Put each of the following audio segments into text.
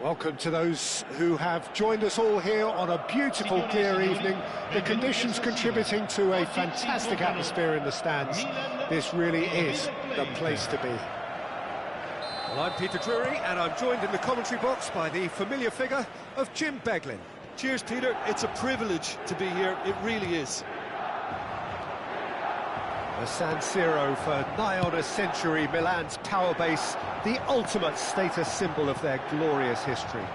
Welcome to those who have joined us all here on a beautiful, clear evening. The conditions contributing to a fantastic atmosphere in the stands. This really is the place to be. Well, I'm Peter Drury, and I'm joined in the commentary box by the familiar figure of Jim Beglin. Cheers, Peter. It's a privilege to be here. It really is. The San Siro for nigh on a century, Milan's power base, the ultimate status symbol of their glorious history.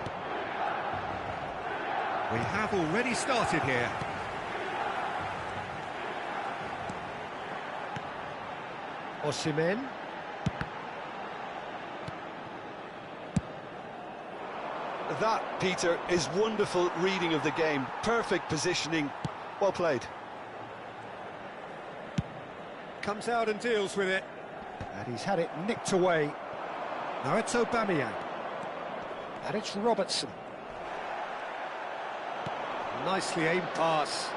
We have already started here. Osimhen. That, Peter, is wonderful reading of the game. Perfect positioning. Well played. Comes out and deals with it. And he's had it nicked away. Now it's Aubameyang. And it's Robertson. Nicely aimed pass.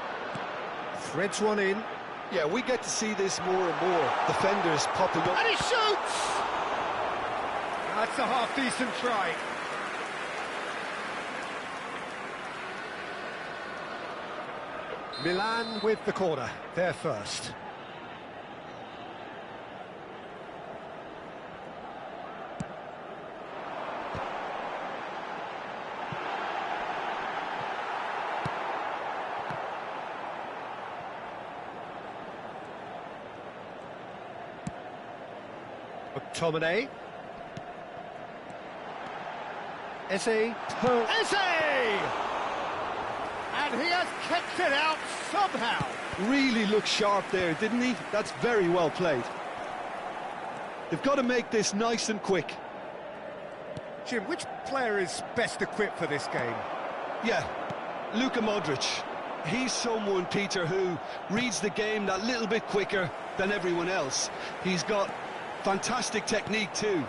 Threads one in. Yeah, we get to see this more and more. Defenders popping up. And he shoots! That's a half-decent try. Milan with the corner, they're first. McTominay. Eze. Eze! And he has kept it out somehow. Really looked sharp there, didn't he? That's very well played. They've got to make this nice and quick. Jim, which player is best equipped for this game? Yeah, Luka Modric. He's someone, Peter, who reads the game that little bit quicker than everyone else. He's got fantastic technique too,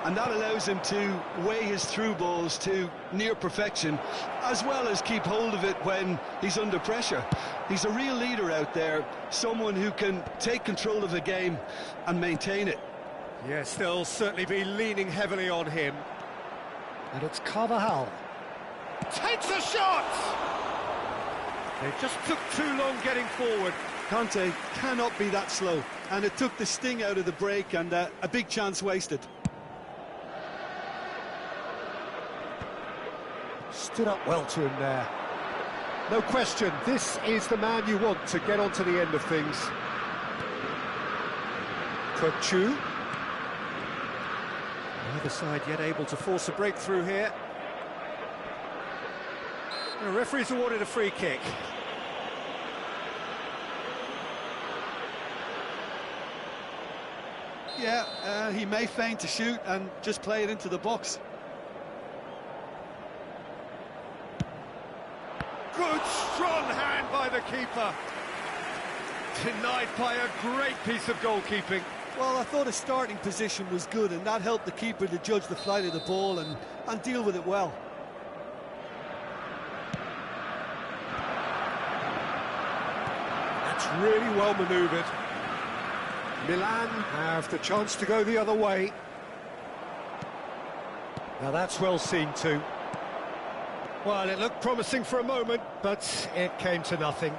and that allows him to weigh his through balls to near perfection, as well as keep hold of it when he's under pressure. He's a real leader out there, someone who can take control of the game and maintain it. Yes, they'll certainly be leaning heavily on him. And it's Carvajal. Takes a shot! They just took too long getting forward. Conte cannot be that slow, and it took the sting out of the break, and a big chance wasted. Stood up well to him there. No question, this is the man you want to get onto the end of things. Copa. Neither side yet able to force a breakthrough here. The referee's awarded a free kick. Yeah, he may feign to shoot and just play it into the box. Good, strong hand by the keeper. Denied by a great piece of goalkeeping. Well, I thought his starting position was good, and that helped the keeper to judge the flight of the ball and deal with it well. That's really well manoeuvred. Milan have the chance to go the other way. Now that's well seen too. Well, it looked promising for a moment, but it came to nothing.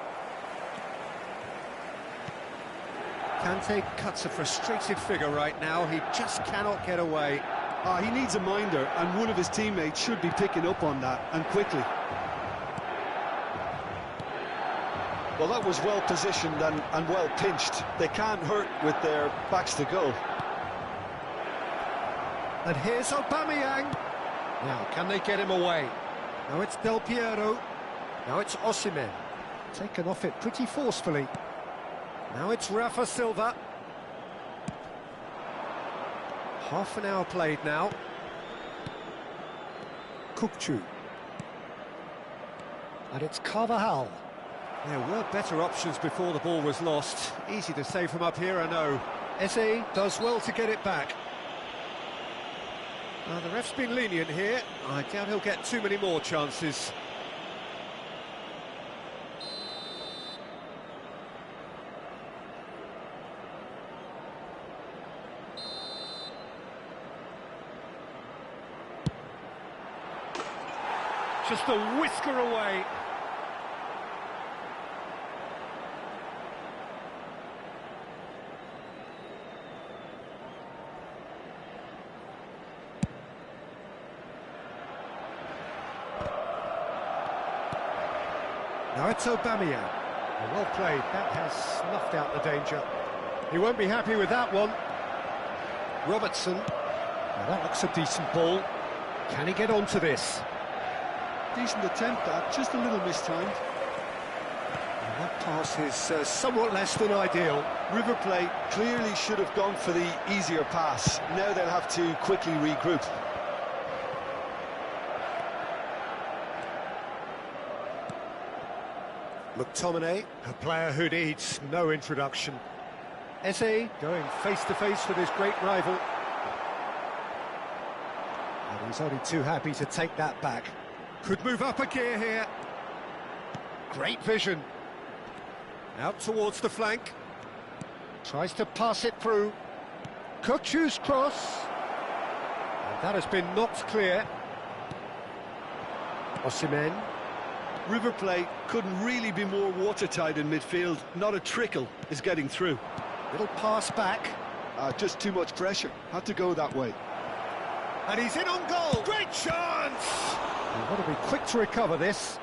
Kante cuts a frustrated figure right now. He just cannot get away. He needs a minder, and one of his teammates should be picking up on that, and quickly. Well, that was well positioned and well pinched. They can't hurt with their backs to goal. And here's Aubameyang. Now, can they get him away? Now it's Del Piero. Now it's Osimhen. Taken off it pretty forcefully. Now it's Rafa Silva. Half an hour played now. Copa. And it's Carvajal. There were better options before the ball was lost. Easy to save from up here, I know. Eze does well to get it back. The ref's been lenient here. I doubt he'll get too many more chances. Just a whisker away. Now it's Aubameyang. Well played, that has snuffed out the danger. He won't be happy with that one. Robertson. Now that looks a decent ball. Can he get onto this? Decent attempt, that, just a little mistimed. And that pass is somewhat less than ideal. River Plate clearly should have gone for the easier pass. Now they'll have to quickly regroup. McTominay, a player who needs no introduction. Eze going face-to-face with his great rival. And he's only too happy to take that back. Could move up a gear here. Great vision. Out towards the flank. Tries to pass it through. Kochu's cross. And that has been knocked clear. Osimhen. River Plate couldn't really be more watertight in midfield. Not a trickle is getting through. Little pass back. Just too much pressure. Had to go that way. And he's in on goal. Great chance! They've got to be quick to recover this.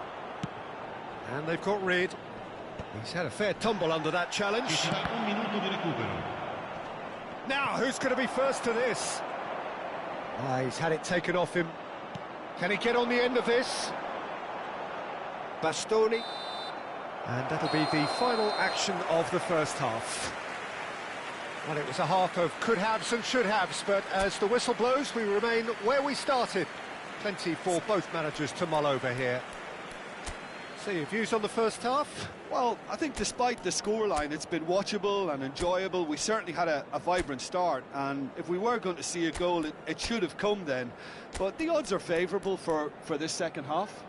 And they've got rid. He's had a fair tumble under that challenge. Now, who's going to be first to this? He's had it taken off him. Can he get on the end of this? Bastoni. And that'll be the final action of the first half. Well, it was a half of could-haves and should-haves, but as the whistle blows, we remain where we started. Plenty for both managers to mull over here. So, your views on the first half? Well, I think despite the scoreline, it's been watchable and enjoyable. We certainly had a vibrant start, and if we were going to see a goal, it should have come then. But the odds are favourable for this second half.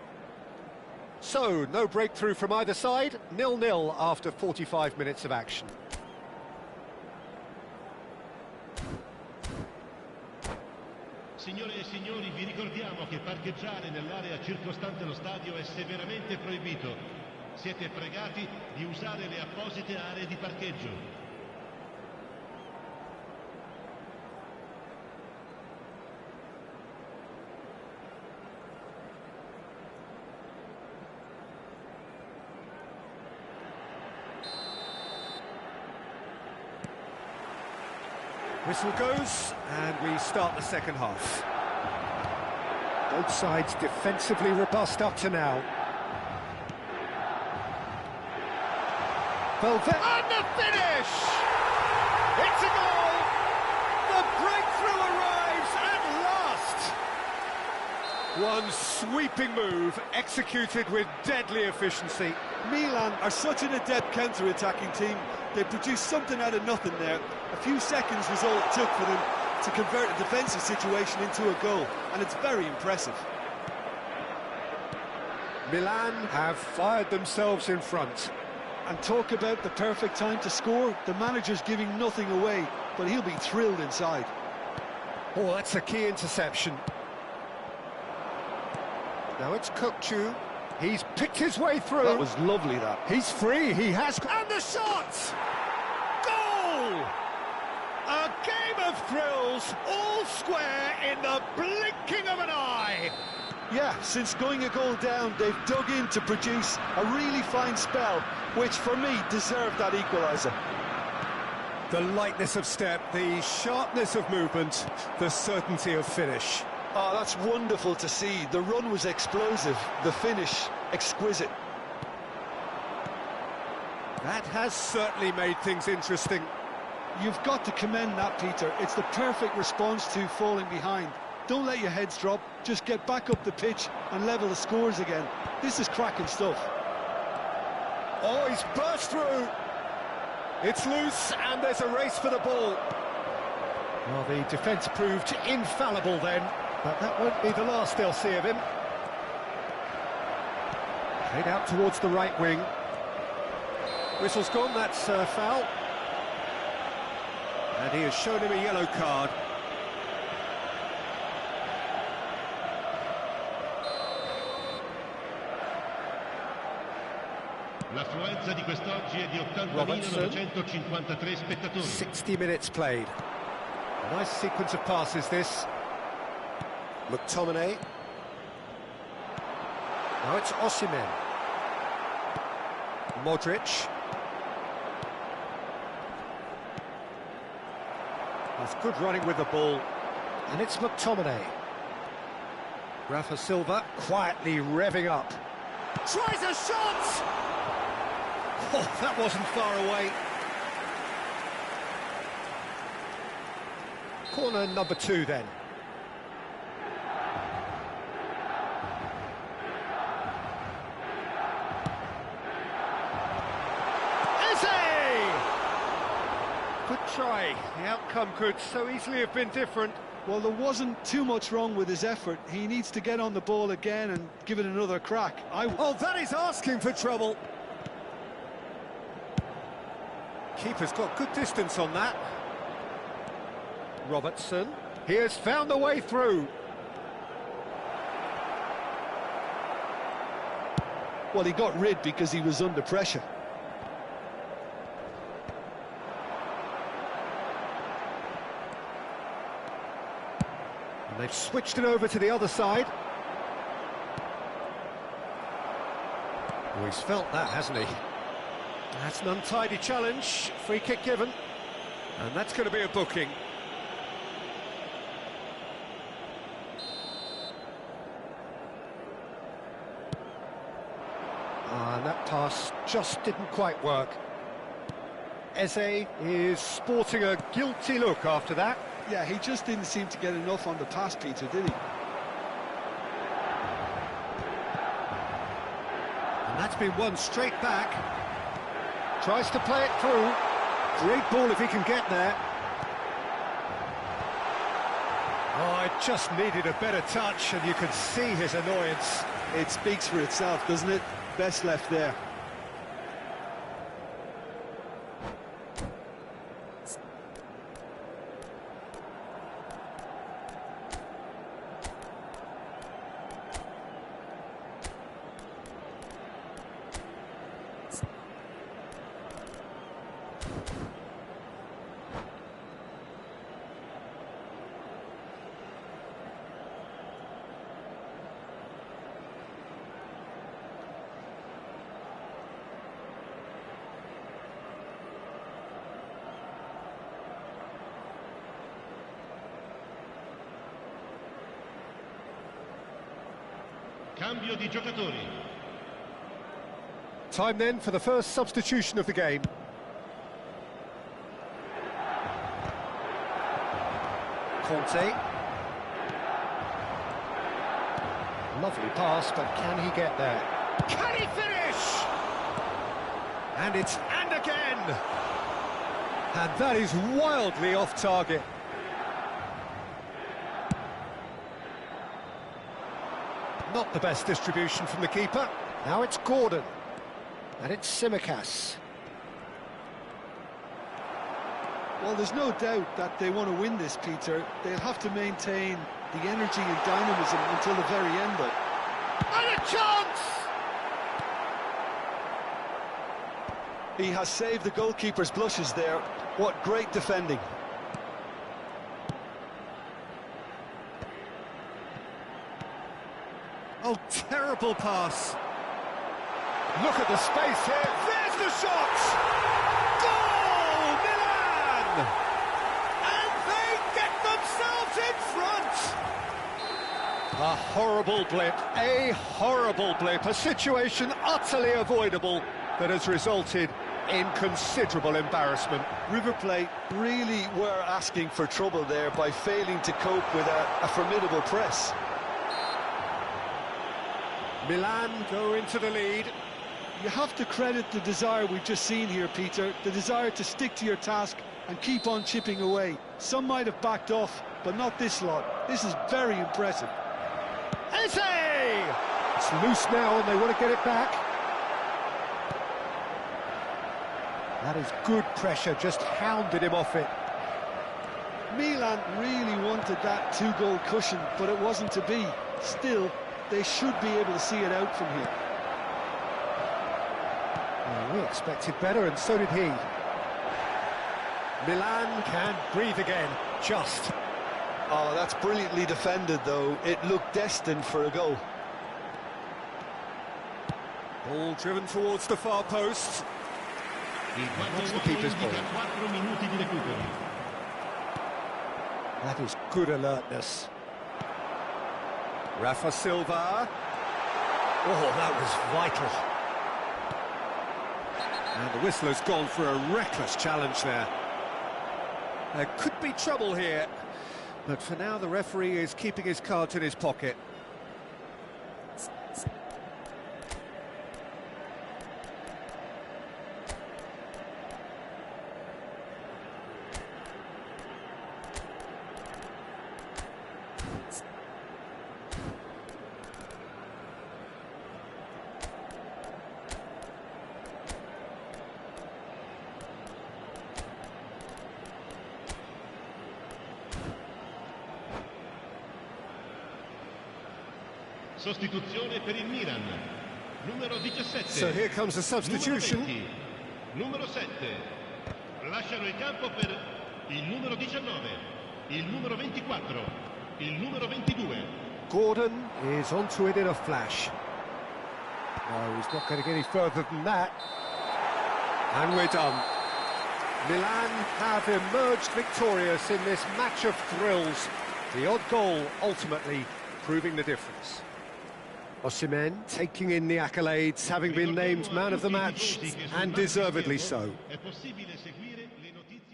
So, no breakthrough from either side, 0-0 after 45 minutes of action. Signore e signori, vi ricordiamo che parcheggiare nell'area circostante lo stadio è severamente proibito. Siete pregati di usare le apposite aree di parcheggio. Whistle goes, and we start the second half. Both sides defensively robust up to now. Velvet. And the finish! It's a goal! The breakthrough arrives at last! One sweeping move, executed with deadly efficiency. Milan are such an adept counter-attacking team. They produced something out of nothing there. A few seconds was all it took for them to convert a defensive situation into a goal, and it's very impressive. Milan have fired themselves in front. And talk about the perfect time to score. The manager's giving nothing away, but he'll be thrilled inside. Oh, that's a key interception. Now it's Kochu. He's picked his way through. That was lovely, that. He's free, he has... And the shot! Goal! A game of thrills, all square in the blinking of an eye. Yeah, since going a goal down, they've dug in to produce a really fine spell, which for me deserved that equaliser. The lightness of step, the sharpness of movement, the certainty of finish. Oh, that's wonderful to see. The run was explosive, the finish exquisite. That has certainly made things interesting. You've got to commend that, Peter. It's the perfect response to falling behind. Don't let your heads drop, just get back up the pitch and level the scores again. This is cracking stuff. Oh, he's burst through. It's loose and there's a race for the ball. Well, the defence proved infallible then, but that won't be the last they'll see of him. Played out towards the right wing. Whistle's gone, that's foul. And he has shown him a yellow card. L'affluenza di quest'oggi è di 80.953 spettatori. 60 minutes played. A nice sequence of passes, this. McTominay. Now it's Osimhen. Modric. That's good running with the ball. And it's McTominay. Rafa Silva quietly revving up. Tries a shot! Oh, that wasn't far away. Corner number 2 then. Good try. The outcome could so easily have been different. Well, there wasn't too much wrong with his effort. He needs to get on the ball again and give it another crack. Oh, that is asking for trouble. Keeper's got good distance on that. Robertson. He has found a way through. Well, he got rid because he was under pressure. And they've switched it over to the other side. Oh, he's felt that, hasn't he? That's an untidy challenge. Free kick given. And that's going to be a booking. And that pass just didn't quite work. Eze is sporting a guilty look after that. Yeah, he just didn't seem to get enough on the pass, Peter, did he? And that's been won straight back. Tries to play it through. Great ball if he can get there. Oh, it just needed a better touch, and you could see his annoyance. It speaks for itself, doesn't it? Best left there. Cambio di giocatori. Time then for the first substitution of the game. Conte. Lovely pass, but can he get there? Can he finish? And it's and again! And that is wildly off target. Not the best distribution from the keeper. Now it's Gordon. And it's Tsimikas. Well, there's no doubt that they want to win this, Peter. They'll have to maintain the energy and dynamism until the very end, though. And a chance! He has saved the goalkeeper's blushes there. What great defending. Oh, terrible pass. Look at the space here. There's the shot! Goal, Milan! And they get themselves in front! A horrible blip, a situation utterly avoidable that has resulted in considerable embarrassment. River Plate really were asking for trouble there by failing to cope with a formidable press. Milan go into the lead. You have to credit the desire we've just seen here, Peter, the desire to stick to your task and keep on chipping away. Some might have backed off, but not this lot. This is very impressive. Eze! It's loose now and they want to get it back. That is good pressure, just hounded him off it. Milan really wanted that two-goal cushion, but it wasn't to be. Still, they should be able to see it out from here. We expected better, and so did he. Milan can breathe again, just. Oh, that's brilliantly defended, though. It looked destined for a goal. Ball driven towards the far post. Watch the keeper's ball. That is good alertness. Rafa Silva. Oh, that was vital. And the whistle has gone for a reckless challenge there. There could be trouble here, but for now the referee is keeping his cards in his pocket. Sostituzione per il Milan, numero 17. So here comes a substitution. Numero 7. Lasciano il campo per il numero 19, il numero 24, il numero 22. Gordon is onto it in a flash. No, he's not going to get any further than that. And we're done. Milan have emerged victorious in this match of thrills. The odd goal ultimately proving the difference. Osimhen taking in the accolades, having been named man of the match, and deservedly so.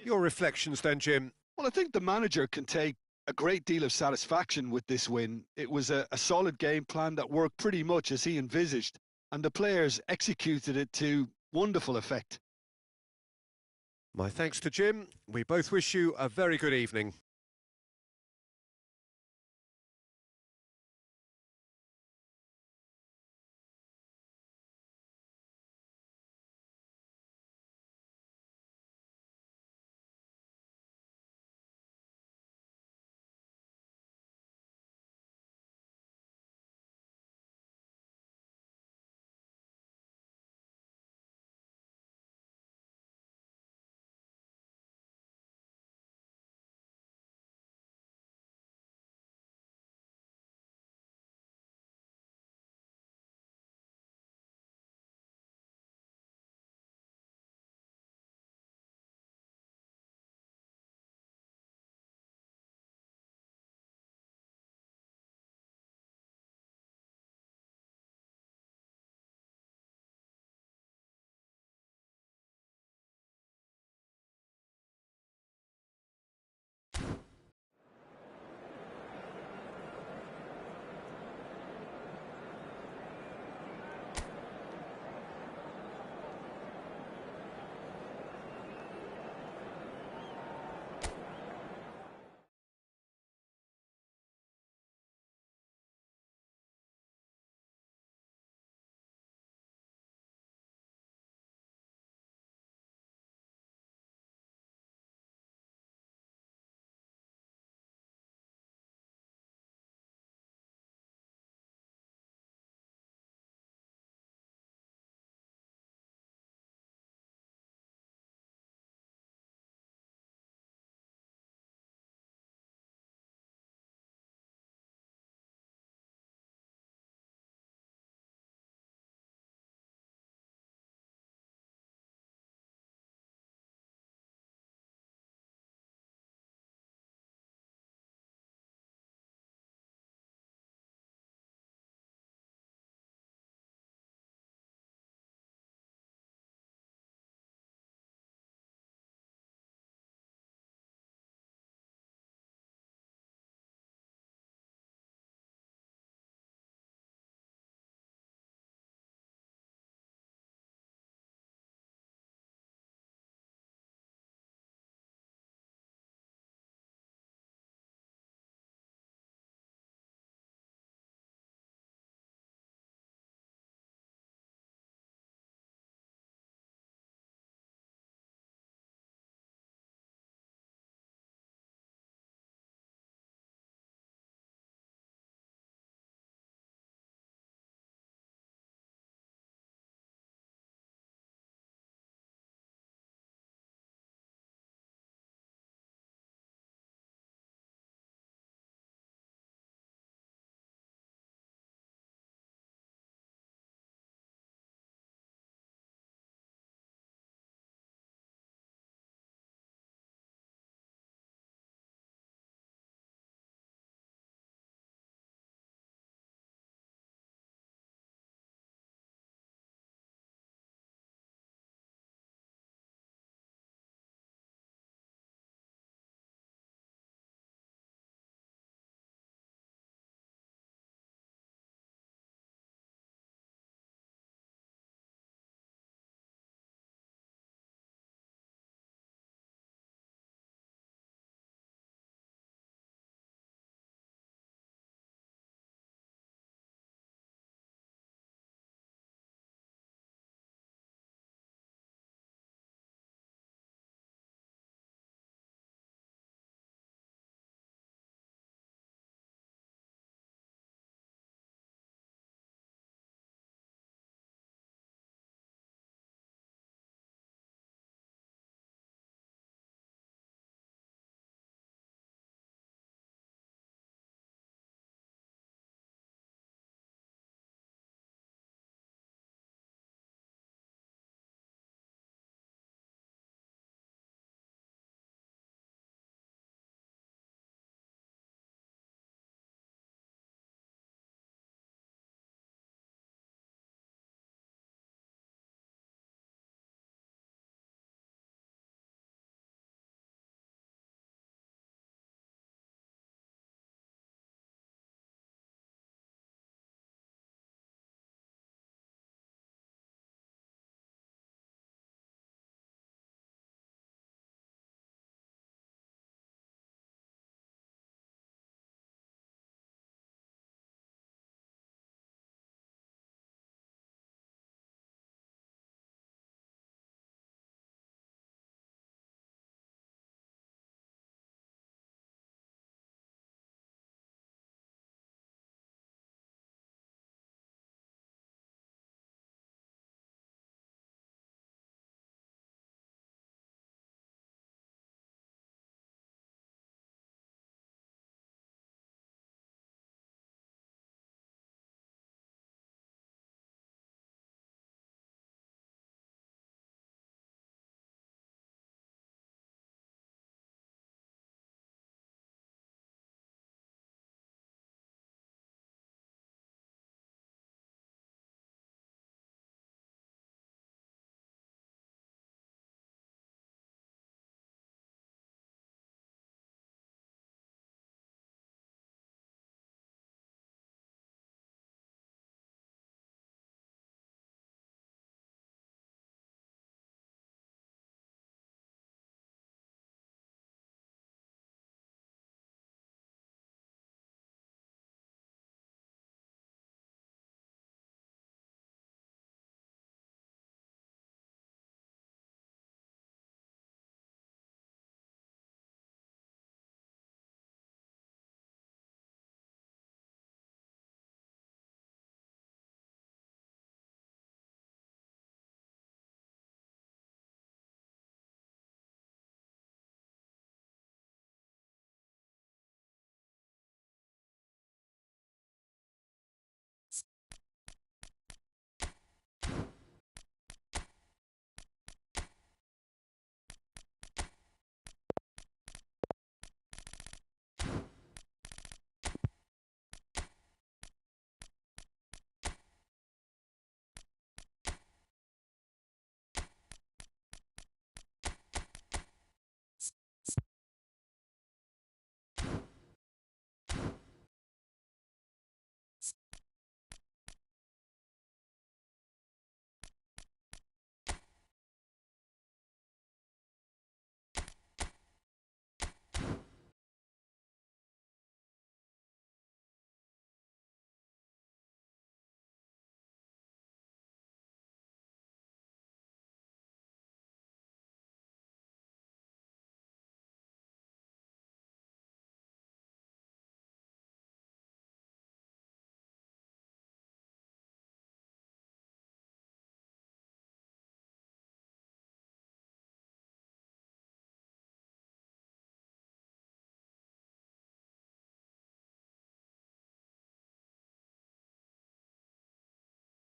Your reflections then, Jim? Well, I think the manager can take a great deal of satisfaction with this win. It was a solid game plan that worked pretty much as he envisaged, and the players executed it to wonderful effect. My thanks to Jim. We both wish you a very good evening.